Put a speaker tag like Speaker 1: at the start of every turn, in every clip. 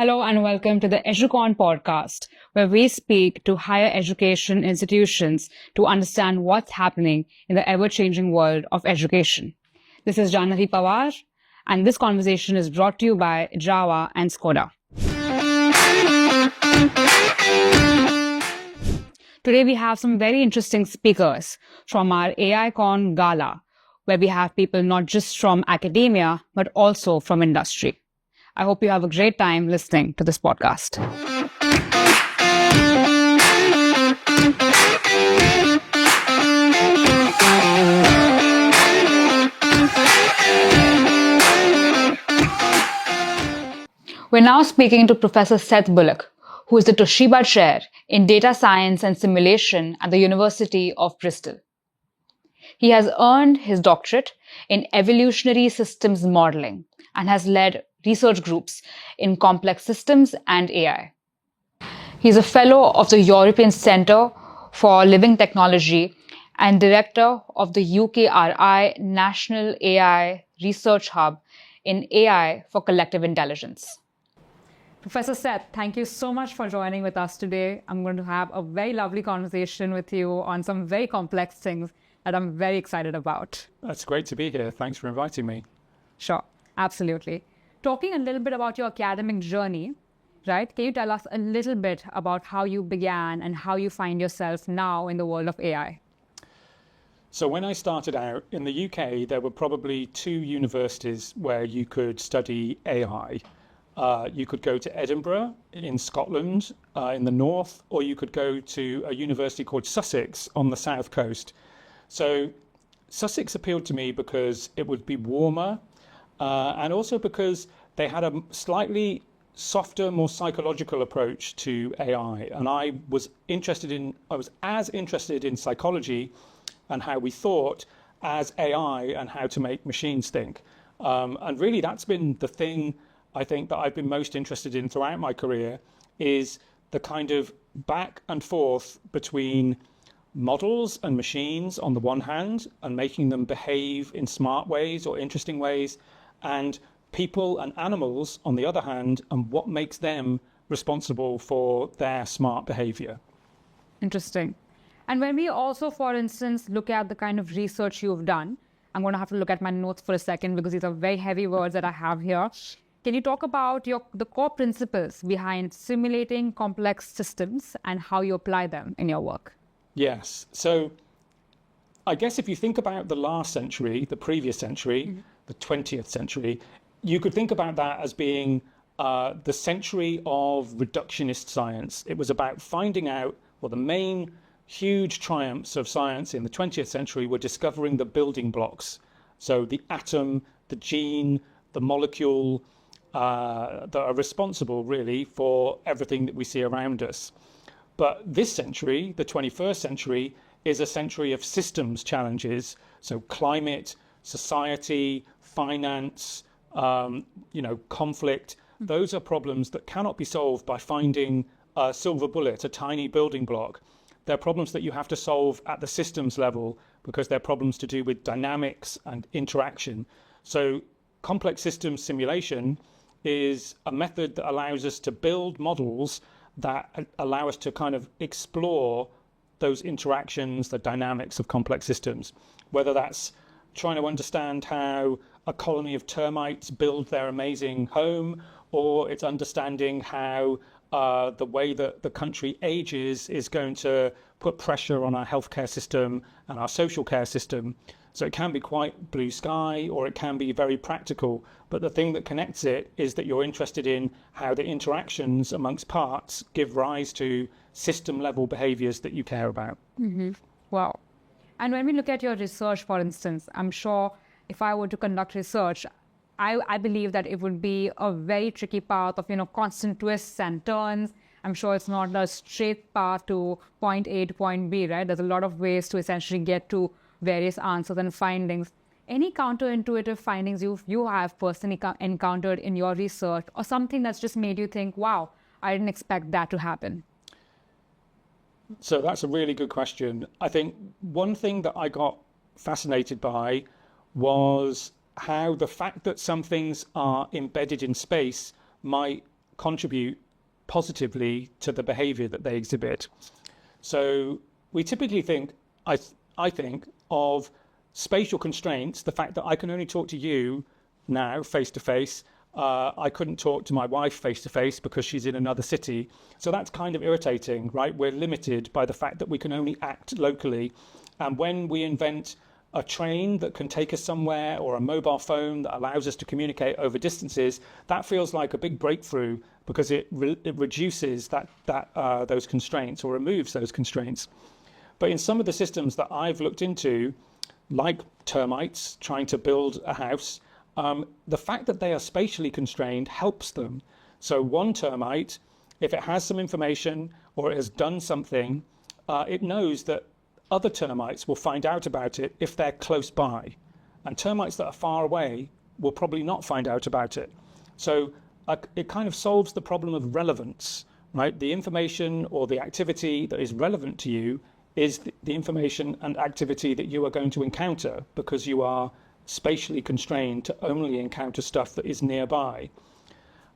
Speaker 1: Hello and welcome to the EduCon Podcast, where we speak to higher education institutions to understand what's happening in the ever-changing world of education. This is Janani Pawar, and this conversation is brought to you by Java and Skoda. Today we have some very interesting speakers from our AICon Gala, where we have people not just from academia, but also from industry. I hope you have a great time listening to this podcast. We're now speaking to Professor Seth Bullock, who is the Toshiba Chair in Data Science and Simulation at the University of Bristol. He has earned his doctorate in evolutionary systems modeling and has led research groups in complex systems and AI. He is a fellow of the European Centre for Living Technology and director of the UKRI National AI Research Hub in AI for Collective Intelligence. Professor Seth, thank you so much for joining with us today. I'm going to have a very lovely conversation with you on some very complex things that I'm very excited about.
Speaker 2: That's great to be here. Thanks for inviting me.
Speaker 1: Sure, absolutely. Talking a little bit about your academic journey, right? Can you tell us a little bit about how you began and how you find yourself now in the world of AI?
Speaker 2: So when I started out in the UK, there were probably two universities where you could study AI. You could go to Edinburgh in Scotland in the north, or you could go to a university called Sussex on the south coast. So Sussex appealed to me because it would be warmer, and also because they had a slightly softer, more psychological approach to AI. And I was as interested in psychology and how we thought as AI and how to make machines think. And really that's been the thing I think that I've been most interested in throughout my career, is the kind of back and forth between models and machines on the one hand, and making them behave in smart ways or interesting ways, and people and animals on the other hand, and what makes them responsible for their smart behavior.
Speaker 1: Interesting. And when we also, for instance, look at the kind of research you've done, I'm going to have to look at my notes for a second because these are very heavy words that I have here. Can you talk about the core principles behind simulating complex systems and how you apply them in your work?
Speaker 2: Yes. So I guess if you think about the last century, the previous century, the 20th century, you could think about that as being the century of reductionist science. It was about finding out, well, the main huge triumphs of science in the 20th century were discovering the building blocks. So the atom, the gene, the molecule that are responsible really for everything that we see around us. But this century, the 21st century, is a century of systems challenges. So climate, society, finance, conflict. Those are problems that cannot be solved by finding a silver bullet, a tiny building block. They're problems that you have to solve at the systems level because they're problems to do with dynamics and interaction. So complex systems simulation is a method that allows us to build models that allow us to kind of explore those interactions, the dynamics of complex systems, whether that's trying to understand how a colony of termites build their amazing home, or it's understanding how the way that the country ages is going to put pressure on our healthcare system and our social care system. So it can be quite blue sky, or it can be very practical. But the thing that connects it is that you're interested in how the interactions amongst parts give rise to system level behaviors that you care about.
Speaker 1: Mm-hmm. Wow. And when we look at your research, for instance, I'm sure if I were to conduct research, I believe that it would be a very tricky path of, constant twists and turns. I'm sure it's not a straight path to point A to point B, right? There's a lot of ways to essentially get to various answers and findings. Any counterintuitive findings you have personally encountered in your research, or something that's just made you think, wow, I didn't expect that to happen?
Speaker 2: So that's a really good question. I think one thing that I got fascinated by was how the fact that some things are embedded in space might contribute positively to the behavior that they exhibit. So we typically think, I think, of spatial constraints, the fact that I can only talk to you now face to face. I couldn't talk to my wife face to face because she's in another city. So that's kind of irritating, right? We're limited by the fact that we can only act locally. And when we invent a train that can take us somewhere, or a mobile phone that allows us to communicate over distances, that feels like a big breakthrough because it reduces those constraints, or removes those constraints. But in some of the systems that I've looked into, like termites trying to build a house, the fact that they are spatially constrained helps them. So one termite, if it has some information or it has done something, it knows that other termites will find out about it if they're close by. And termites that are far away will probably not find out about it. So it kind of solves the problem of relevance, right? The information or the activity that is relevant to you is the information and activity that you are going to encounter, because you are spatially constrained to only encounter stuff that is nearby.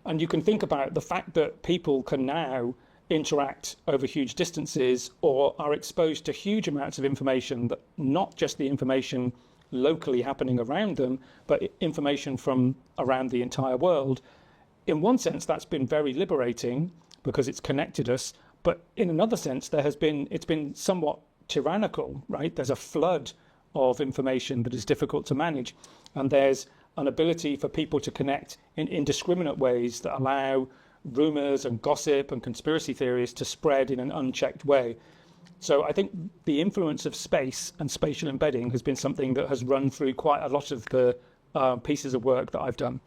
Speaker 2: And you can think about the fact that people can now interact over huge distances, or are exposed to huge amounts of information, that not just the information locally happening around them, but information from around the entire world. In one sense, that's been very liberating because it's connected us. But in another sense, it's been somewhat tyrannical, right? There's a flood of information that is difficult to manage. And there's an ability for people to connect in indiscriminate ways that allow rumors and gossip and conspiracy theories to spread in an unchecked way. So I think the influence of space and spatial embedding has been something that has run through quite a lot of the pieces of work that I've done.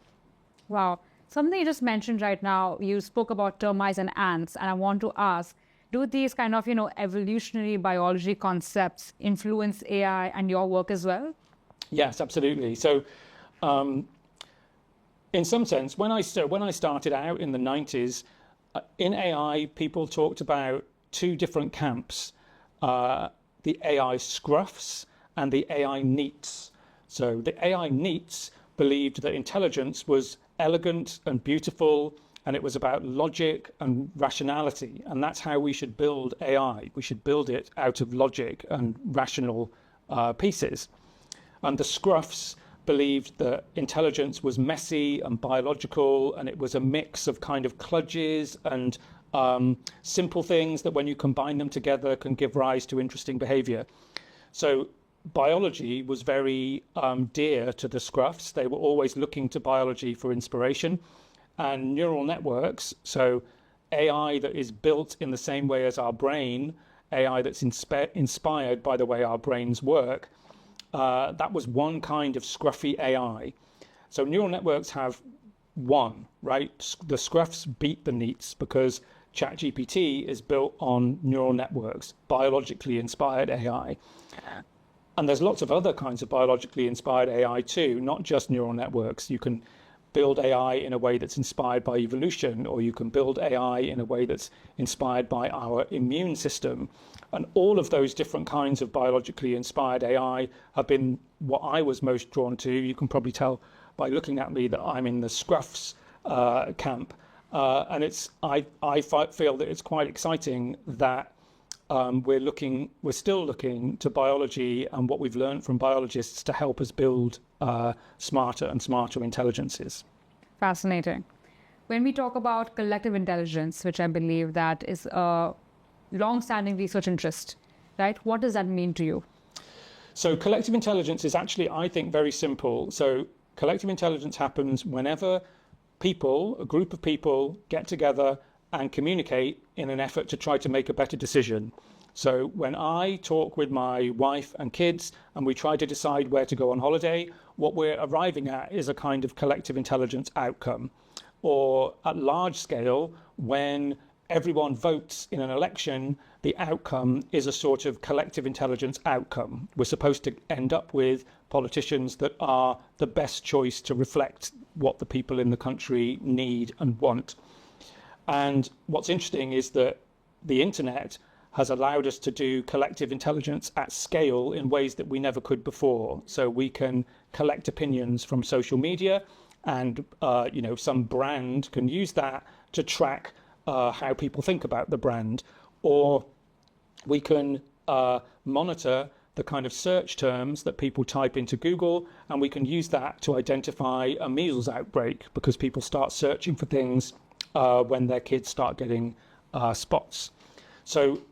Speaker 1: Wow. Something you just mentioned right now, you spoke about termites and ants, and I want to ask, do these kind of, evolutionary biology concepts influence AI and your work as well?
Speaker 2: Yes, absolutely. So in some sense, when I started out in the 90s, in AI, people talked about two different camps, the AI scruffs and the AI neats. So the AI neats believed that intelligence was elegant and beautiful, and it was about logic and rationality. And that's how we should build AI. We should build it out of logic and rational pieces. And the scruffs believed that intelligence was messy and biological, and it was a mix of kind of kludges and simple things that when you combine them together can give rise to interesting behavior. So biology was very dear to the scruffs. They were always looking to biology for inspiration. And neural networks, so AI that is built in the same way as our brain, AI that's inspired by the way our brains work, that was one kind of scruffy AI. So neural networks have one, right? The scruffs beat the neats because ChatGPT is built on neural networks, biologically inspired AI. And there's lots of other kinds of biologically inspired AI too, not just neural networks. You can build AI in a way that's inspired by evolution, or you can build AI in a way that's inspired by our immune system. And all of those different kinds of biologically inspired AI have been what I was most drawn to. You can probably tell by looking at me that I'm in the scruffs camp. And I feel that it's quite exciting that we're still looking to biology and what we've learned from biologists to help us build smarter and smarter intelligences.
Speaker 1: Fascinating. When we talk about collective intelligence, which I believe that is a long-standing research interest, right? What does that mean to you?
Speaker 2: So collective intelligence is actually, I think, very simple. So collective intelligence happens whenever a group of people get together and communicate in an effort to try to make a better decision. So when I talk with my wife and kids and we try to decide where to go on holiday, what we're arriving at is a kind of collective intelligence outcome. Or at large scale, when everyone votes in an election, the outcome is a sort of collective intelligence outcome. We're supposed to end up with politicians that are the best choice to reflect what the people in the country need and want. And what's interesting is that the internet has allowed us to do collective intelligence at scale in ways that we never could before. So we can collect opinions from social media, and some brand can use that to track how people think about the brand, or we can monitor the kind of search terms that people type into Google, and we can use that to identify a measles outbreak because people start searching for things when their kids start getting spots. So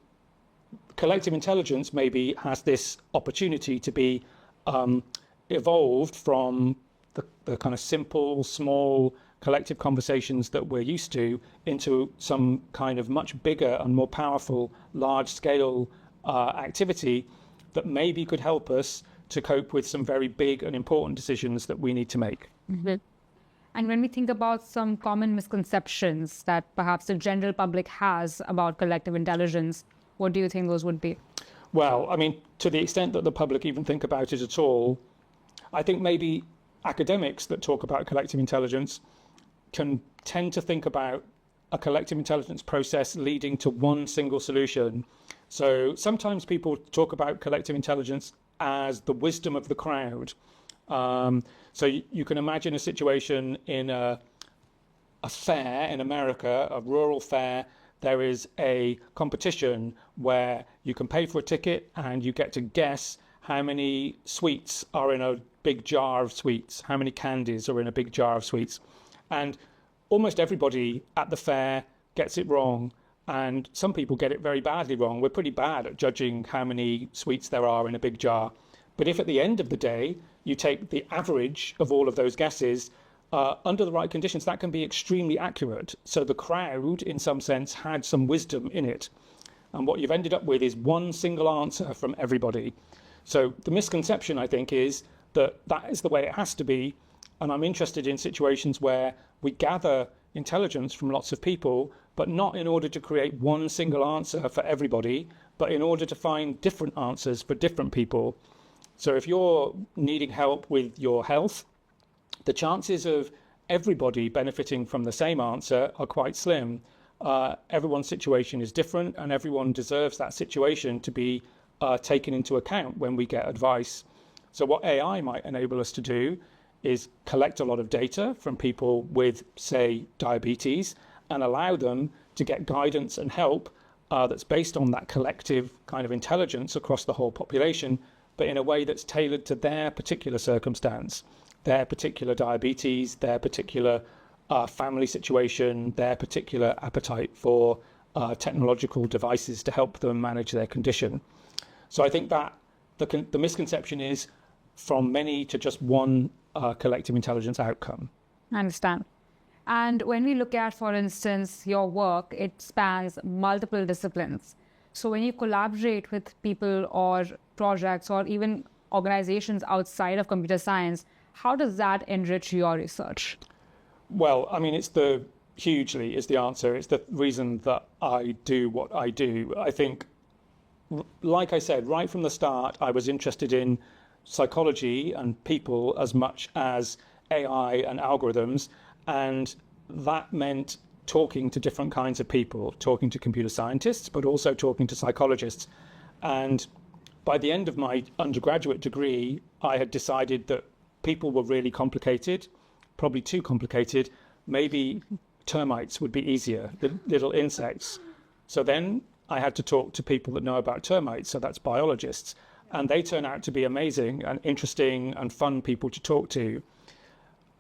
Speaker 2: collective intelligence maybe has this opportunity to be evolved from the kind of simple, small, collective conversations that we're used to into some kind of much bigger and more powerful, large-scale activity that maybe could help us to cope with some very big and important decisions that we need to make.
Speaker 1: Mm-hmm. And when we think about some common misconceptions that perhaps the general public has about collective intelligence, what do you think those would be?
Speaker 2: Well, I mean, to the extent that the public even think about it at all, I think maybe academics that talk about collective intelligence can tend to think about a collective intelligence process leading to one single solution. So sometimes people talk about collective intelligence as the wisdom of the crowd. So you can imagine a situation in a fair in America, a rural fair. There is a competition where you can pay for a ticket and you get to guess how many sweets are in a big jar of sweets, how many candies are in a big jar of sweets. And almost everybody at the fair gets it wrong. And some people get it very badly wrong. We're pretty bad at judging how many sweets there are in a big jar. But if at the end of the day, you take the average of all of those guesses, under the right conditions, that can be extremely accurate. So the crowd, in some sense, had some wisdom in it. And what you've ended up with is one single answer from everybody. So the misconception, I think, is that that is the way it has to be. And I'm interested in situations where we gather intelligence from lots of people, but not in order to create one single answer for everybody, but in order to find different answers for different people. So if you're needing help with your health, the chances of everybody benefiting from the same answer are quite slim. Everyone's situation is different, and everyone deserves that situation to be taken into account when we get advice. So what AI might enable us to do is collect a lot of data from people with, say, diabetes, and allow them to get guidance and help that's based on that collective kind of intelligence across the whole population, but in a way that's tailored to their particular circumstance, their particular diabetes, their particular family situation, their particular appetite for technological devices to help them manage their condition. So I think that the misconception is from many to just one collective intelligence outcome.
Speaker 1: I understand. And when we look at, for instance, your work, it spans multiple disciplines. So when you collaborate with people or projects or even organizations outside of computer science, how does that enrich your research?
Speaker 2: Well, I mean, hugely is the answer. It's the reason that I do what I do. I think, like I said, right from the start, I was interested in psychology and people as much as AI and algorithms. And that meant talking to different kinds of people, talking to computer scientists, but also talking to psychologists. And by the end of my undergraduate degree, I had decided that people were really complicated, probably too complicated. Maybe termites would be easier, the little insects. So then I had to talk to people that know about termites, so that's biologists. And they turn out to be amazing and interesting and fun people to talk to.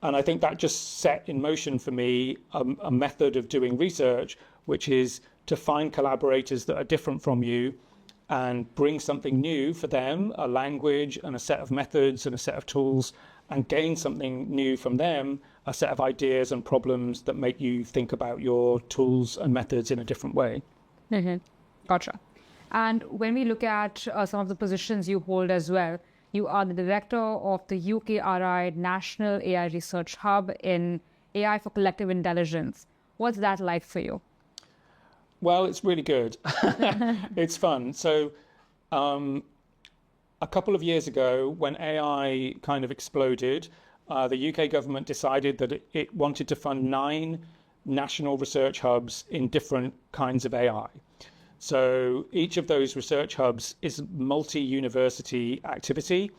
Speaker 2: And I think that just set in motion for me a method of doing research, which is to find collaborators that are different from you and bring something new for them, a language and a set of methods and a set of tools, and gain something new from them, a set of ideas and problems that make you think about your tools and methods in a different way.
Speaker 1: Mm-hmm. Gotcha. And when we look at some of the positions you hold as well, you are the director of the UKRI National AI Research Hub in AI for Collective Intelligence. What's that like for you?
Speaker 2: Well, it's really good. It's fun. So a couple of years ago, when AI kind of exploded, the UK government decided that it wanted to fund 9 national research hubs in different kinds of AI. So each of those research hubs is a multi-university activity,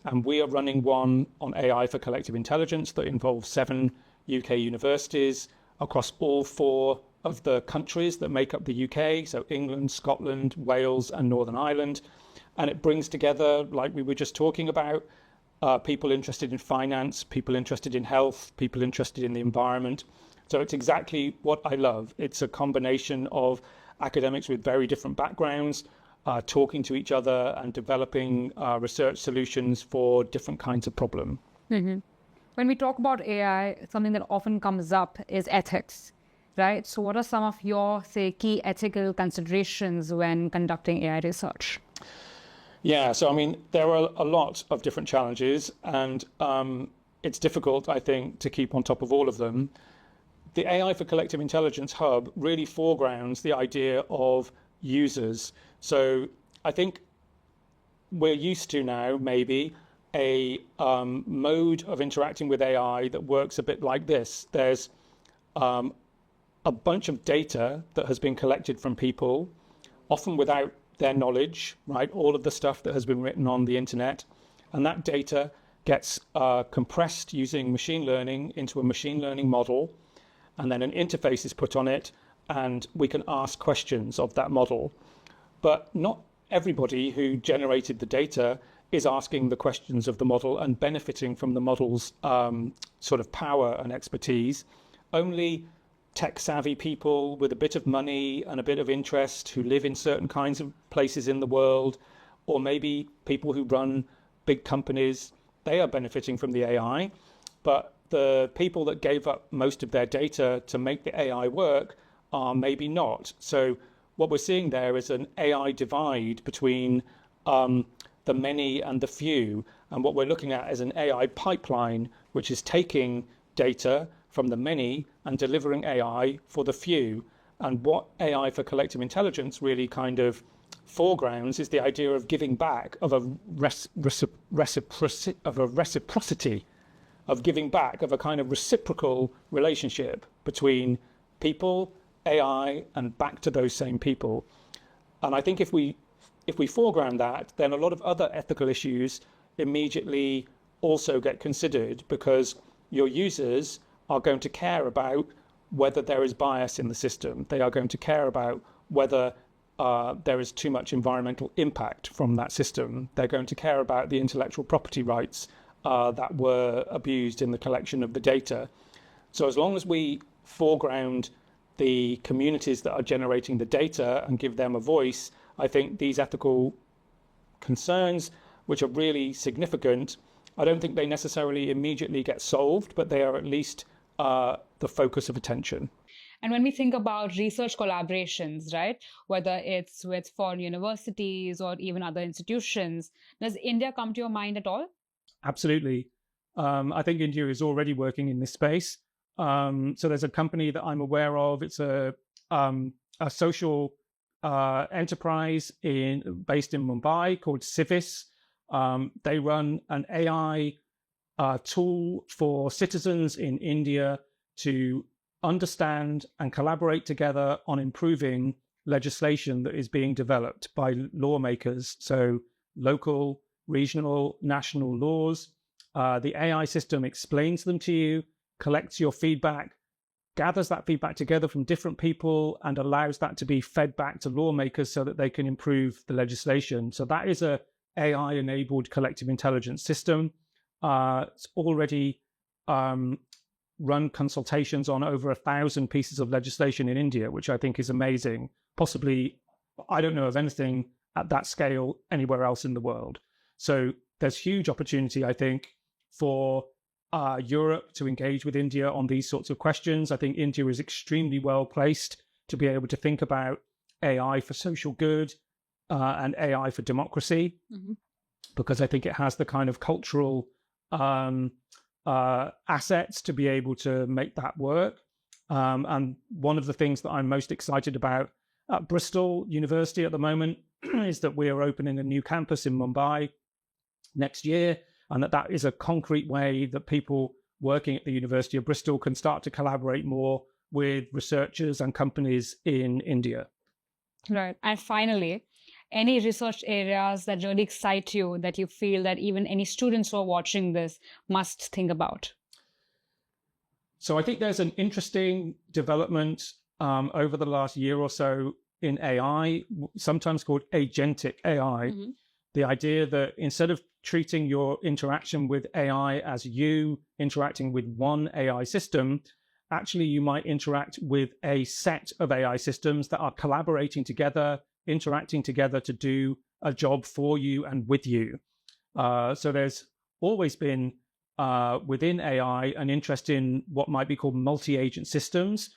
Speaker 2: and we are running one on AI for collective intelligence that involves 7 UK universities, across all four of the countries that make up the UK, so England, Scotland, Wales, and Northern Ireland. And it brings together, like we were just talking about, people interested in finance, people interested in health, people interested in the environment. So it's exactly what I love. It's a combination of academics with very different backgrounds, talking to each other and developing research solutions for different kinds of problem.
Speaker 1: Mm-hmm. When we talk about AI, something that often comes up is ethics, right? So what are some of your, say, key ethical considerations when conducting AI research?
Speaker 2: Yeah, so I mean, there are a lot of different challenges, and it's difficult, I think, to keep on top of all of them. The AI for Collective Intelligence Hub really foregrounds the idea of users. So I think we're used to now, maybe, a mode of interacting with AI that works a bit like this. There's a bunch of data that has been collected from people, often without their knowledge, right? All of the stuff that has been written on the internet. And that data gets compressed using machine learning into a machine learning model. And then an interface is put on it, and we can ask questions of that model. But not everybody who generated the data is asking the questions of the model and benefiting from the model's sort of power and expertise. Only tech-savvy people with a bit of money and a bit of interest who live in certain kinds of places in the world, or maybe people who run big companies, they are benefiting from the AI. But the people that gave up most of their data to make the AI work are maybe not. So what we're seeing there is an AI divide between the many and the few. And what we're looking at is an AI pipeline, which is taking data from the many and delivering AI for the few. And what AI for Collective Intelligence really kind of foregrounds is the idea of giving back, of a reciprocity, of giving back, of a kind of reciprocal relationship between people, AI, and back to those same people. And I think if we foreground that, then a lot of other ethical issues immediately also get considered, because your users are going to care about whether there is bias in the system. They are going to care about whether there is too much environmental impact from that system. They're going to care about the intellectual property rights that were abused in the collection of the data. So as long as we foreground the communities that are generating the data and give them a voice, I think these ethical concerns, which are really significant, I don't think they necessarily immediately get solved, but they are at least the focus of attention.
Speaker 1: And when we think about research collaborations, right, whether it's with foreign universities or even other institutions, does India come to your mind at all?
Speaker 2: Absolutely. I think India is already working in this space. So there's a company that I'm aware of. It's a social enterprise based in Mumbai called Civis. They run an AI tool for citizens in India to understand and collaborate together on improving legislation that is being developed by lawmakers. So local, regional, national laws. The AI system explains them to you, collects your feedback, gathers that feedback together from different people, and allows that to be fed back to lawmakers so that they can improve the legislation. So that is a AI-enabled collective intelligence system. It's already run consultations on over 1,000 pieces of legislation in India, which I think is amazing. Possibly, I don't know of anything at that scale anywhere else in the world. So there's huge opportunity, I think, for Europe to engage with India on these sorts of questions. I think India is extremely well placed to be able to think about AI for social good and AI for democracy, because I think it has the kind of cultural assets to be able to make that work. And one of the things that I'm most excited about at Bristol University at the moment is that we are opening a new campus in Mumbai next year, and that is a concrete way that people working at the University of Bristol can start to collaborate more with researchers and companies in India.
Speaker 1: Right. And finally, any research areas that really excite you, that you feel that even any students who are watching this must think about?
Speaker 2: So I think there's an interesting development over the last year or so in AI, sometimes called agentic AI. The idea that instead of treating your interaction with AI as you interacting with one AI system, actually you might interact with a set of AI systems that are collaborating together, interacting together to do a job for you and with you. So there's always been within AI an interest in what might be called multi-agent systems,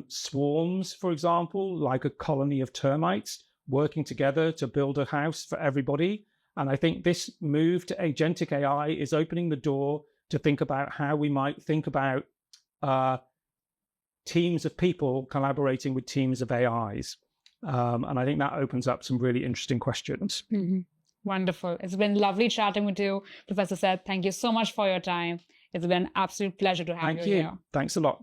Speaker 2: swarms, for example, like a colony of termites working together to build a house for everybody. And I think this move to agentic AI is opening the door to think about how we might think about teams of people collaborating with teams of AIs. And I think that opens up some really interesting questions.
Speaker 1: Wonderful. It's been lovely chatting with you, Professor Seth. Thank you so much for your time. It's been an absolute pleasure to have you here.
Speaker 2: Thanks a lot.